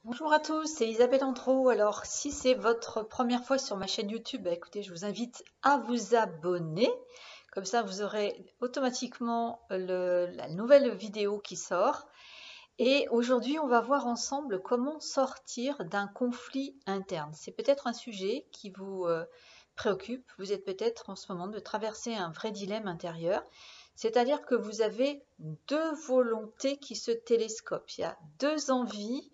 Bonjour à tous, c'est Isabelle Antrot. Alors, si c'est votre première fois sur ma chaîne YouTube, écoutez, je vous invite à vous abonner. Comme ça, vous aurez automatiquement la nouvelle vidéo qui sort. Et aujourd'hui, on va voir ensemble comment sortir d'un conflit interne. C'est peut-être un sujet qui vous préoccupe. Vous êtes peut-être en ce moment de traverser un vrai dilemme intérieur. C'est-à-dire que vous avez deux volontés qui se télescopent. Il y a deux envies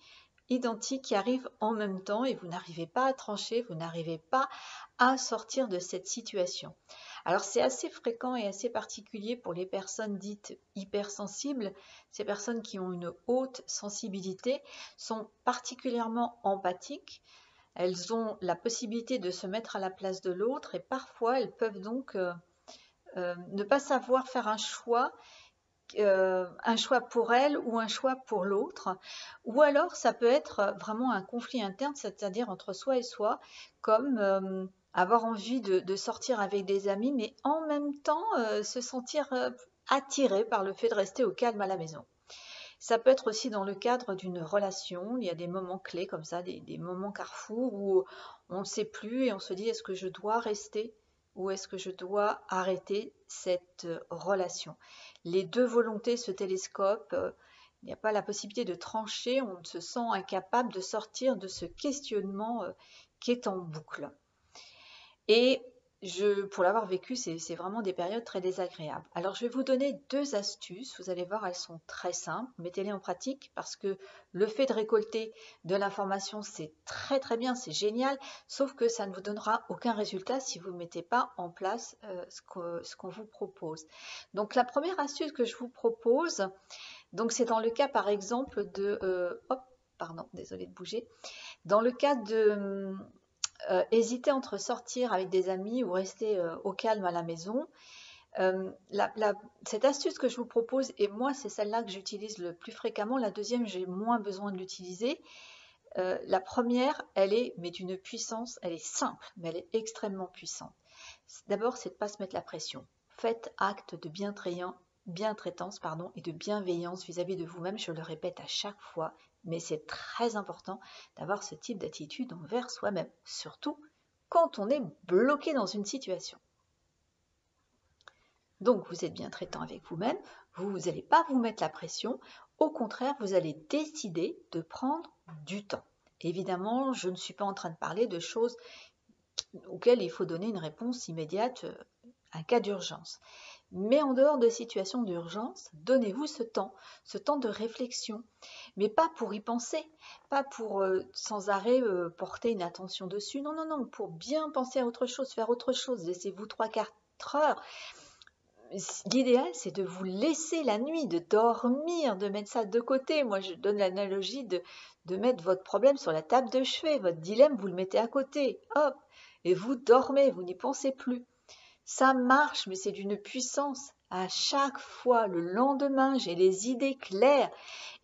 identiques qui arrivent en même temps et vous n'arrivez pas à trancher, vous n'arrivez pas à sortir de cette situation. Alors c'est assez fréquent et assez particulier pour les personnes dites hypersensibles. Ces personnes qui ont une haute sensibilité sont particulièrement empathiques. Elles ont la possibilité de se mettre à la place de l'autre et parfois elles peuvent donc ne pas savoir faire un choix pour elle ou un choix pour l'autre. Ou alors ça peut être vraiment un conflit interne, c'est-à-dire entre soi et soi, comme avoir envie de sortir avec des amis, mais en même temps se sentir attiré par le fait de rester au calme à la maison. Ça peut être aussi dans le cadre d'une relation, il y a des moments clés comme ça, des moments carrefour où on ne sait plus et on se dit est-ce que je dois rester ou est-ce que je dois arrêter cette relation. Les deux volontés se télescopent, il n'y a pas la possibilité de trancher, on se sent incapable de sortir de ce questionnement qui est en boucle. Et pour l'avoir vécu, c'est vraiment des périodes très désagréables. Alors, je vais vous donner deux astuces. Vous allez voir, elles sont très simples. Mettez-les en pratique parce que le fait de récolter de l'information, c'est très très bien, c'est génial. Sauf que ça ne vous donnera aucun résultat si vous ne mettez pas en place ce qu'on vous propose. Donc, la première astuce que je vous propose, donc c'est dans le cas par exemple de... hop, pardon, désolé de bouger. Dans le cas de hésiter entre sortir avec des amis ou rester au calme à la maison. Cette astuce que je vous propose, et moi c'est celle-là que j'utilise le plus fréquemment, la deuxième j'ai moins besoin de l'utiliser. La première, elle est mais d'une puissance, elle est simple, mais elle est extrêmement puissante. D'abord, c'est de ne pas se mettre la pression. Faites acte de bientraitance et de bienveillance vis-à-vis de vous-même. Je le répète à chaque fois, mais c'est très important d'avoir ce type d'attitude envers soi-même, surtout quand on est bloqué dans une situation. Donc, vous êtes bien traitant avec vous-même, vous n'allez pas vous mettre la pression, au contraire, vous allez décider de prendre du temps. Évidemment, je ne suis pas en train de parler de choses auxquelles il faut donner une réponse immédiate, un cas d'urgence. Mais en dehors de situations d'urgence, donnez-vous ce temps de réflexion. Mais pas pour y penser, pas pour sans arrêt porter une attention dessus. Non, non, non, pour bien penser à autre chose, faire autre chose. Laissez-vous 3-4 heures. L'idéal, c'est de vous laisser la nuit, de dormir, de mettre ça de côté. Moi, je donne l'analogie de mettre votre problème sur la table de chevet. Votre dilemme, vous le mettez à côté. Hop, et vous dormez, vous n'y pensez plus. Ça marche, mais c'est d'une puissance. À chaque fois, le lendemain, j'ai les idées claires.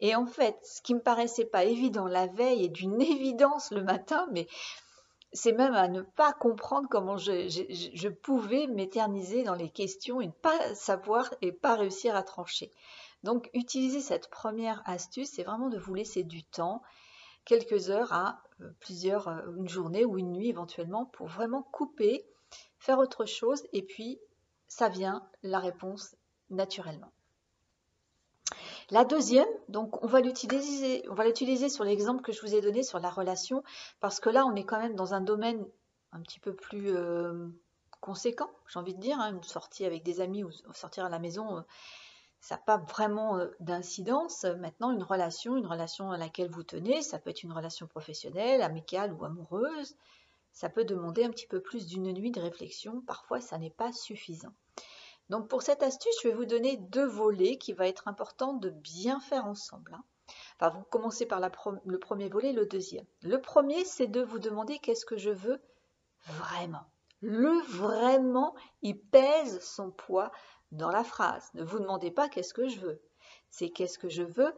Et en fait, ce qui me paraissait pas évident la veille est d'une évidence le matin, mais c'est même à ne pas comprendre comment je pouvais m'éterniser dans les questions et ne pas savoir et pas réussir à trancher. Donc, utilisez cette première astuce, c'est vraiment de vous laisser du temps, quelques heures à une journée ou une nuit éventuellement, pour vraiment couper, faire autre chose, et puis ça vient, la réponse, naturellement. La deuxième, donc on va l'utiliser sur l'exemple que je vous ai donné sur la relation, parce que là on est quand même dans un domaine un petit peu plus conséquent, j'ai envie de dire, hein, une sortie avec des amis ou sortir à la maison, ça n'a pas vraiment d'incidence. Maintenant, une relation à laquelle vous tenez, ça peut être une relation professionnelle, amicale ou amoureuse, ça peut demander un petit peu plus d'une nuit de réflexion, parfois ça n'est pas suffisant. Donc pour cette astuce, je vais vous donner deux volets qui va être important de bien faire ensemble. Enfin, vous commencez par le premier volet, le deuxième. Le premier, c'est de vous demander qu'est-ce que je veux vraiment. Le vraiment, il pèse son poids dans la phrase. Ne vous demandez pas qu'est-ce que je veux. C'est qu'est-ce que je veux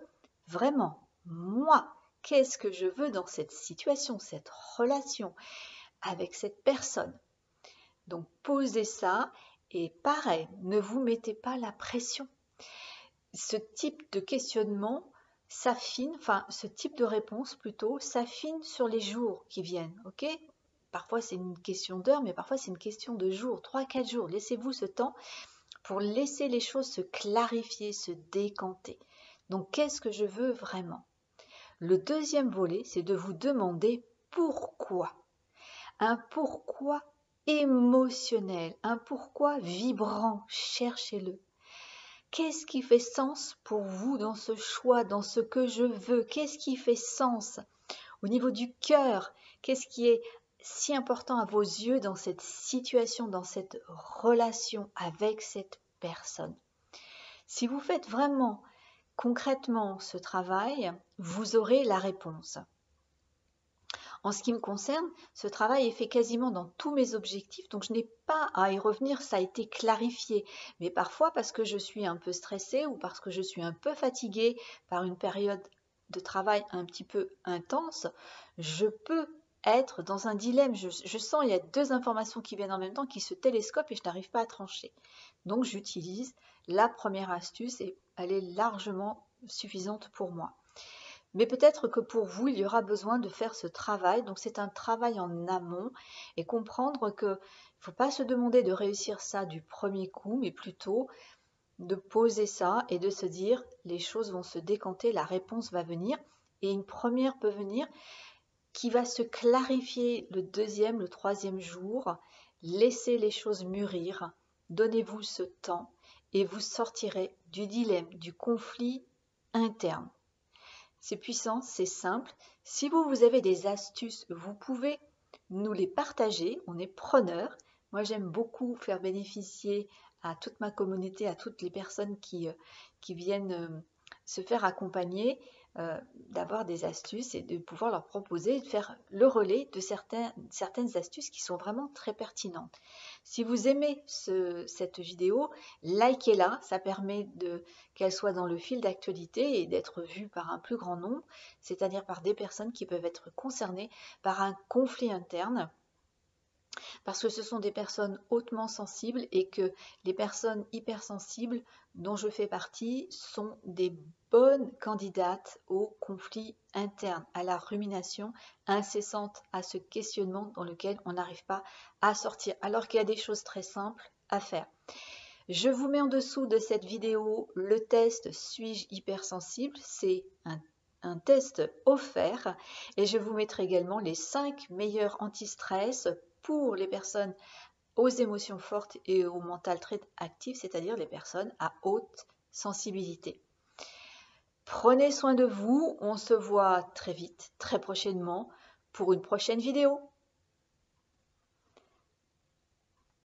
vraiment. Moi, qu'est-ce que je veux dans cette situation, cette relation avec cette personne. Donc posez ça. Et pareil, ne vous mettez pas la pression. Ce type de questionnement, s'affine, enfin ce type de réponse plutôt s'affine sur les jours qui viennent, ok? Parfois c'est une question d'heure, mais parfois c'est une question de jours, 3-4 jours. Laissez-vous ce temps pour laisser les choses se clarifier, se décanter. Donc qu'est-ce que je veux vraiment? Le deuxième volet, c'est de vous demander pourquoi. Un pourquoi émotionnel, un pourquoi vibrant, cherchez-le. Qu'est-ce qui fait sens pour vous dans ce choix, dans ce que je veux? Qu'est-ce qui fait sens au niveau du cœur? Qu'est-ce qui est si important à vos yeux dans cette situation, dans cette relation avec cette personne? Si vous faites vraiment concrètement ce travail, vous aurez la réponse. En ce qui me concerne, ce travail est fait quasiment dans tous mes objectifs, donc je n'ai pas à y revenir, ça a été clarifié. Mais parfois, parce que je suis un peu stressée ou parce que je suis un peu fatiguée par une période de travail un petit peu intense, je peux être dans un dilemme. Je sens qu'il y a deux informations qui viennent en même temps, qui se télescopent et je n'arrive pas à trancher. Donc j'utilise la première astuce et elle est largement suffisante pour moi. Mais peut-être que pour vous, il y aura besoin de faire ce travail. Donc c'est un travail en amont et comprendre qu'il ne faut pas se demander de réussir ça du premier coup, mais plutôt de poser ça et de se dire les choses vont se décanter, la réponse va venir et une première peut venir qui va se clarifier le deuxième, le troisième jour. Laissez les choses mûrir, donnez-vous ce temps et vous sortirez du dilemme, du conflit interne. C'est puissant, c'est simple. Si vous avez des astuces, vous pouvez nous les partager. On est preneurs. Moi, j'aime beaucoup faire bénéficier à toute ma communauté, à toutes les personnes qui viennent se faire accompagner, d'avoir des astuces et de pouvoir leur proposer de faire le relais de certaines astuces qui sont vraiment très pertinentes. Si vous aimez cette vidéo, likez-la, ça permet qu'elle soit dans le fil d'actualité et d'être vue par un plus grand nombre, c'est-à-dire par des personnes qui peuvent être concernées par un conflit interne, parce que ce sont des personnes hautement sensibles et que les personnes hypersensibles dont je fais partie sont des bonnes candidates au conflit interne, à la rumination incessante, à ce questionnement dans lequel on n'arrive pas à sortir, alors qu'il y a des choses très simples à faire. Je vous mets en dessous de cette vidéo le test Suis-je hypersensible? C'est un test offert et je vous mettrai également les 5 meilleurs anti-stress pour les personnes aux émotions fortes et au mental très actif, c'est-à-dire les personnes à haute sensibilité. Prenez soin de vous, on se voit très vite, très prochainement pour une prochaine vidéo.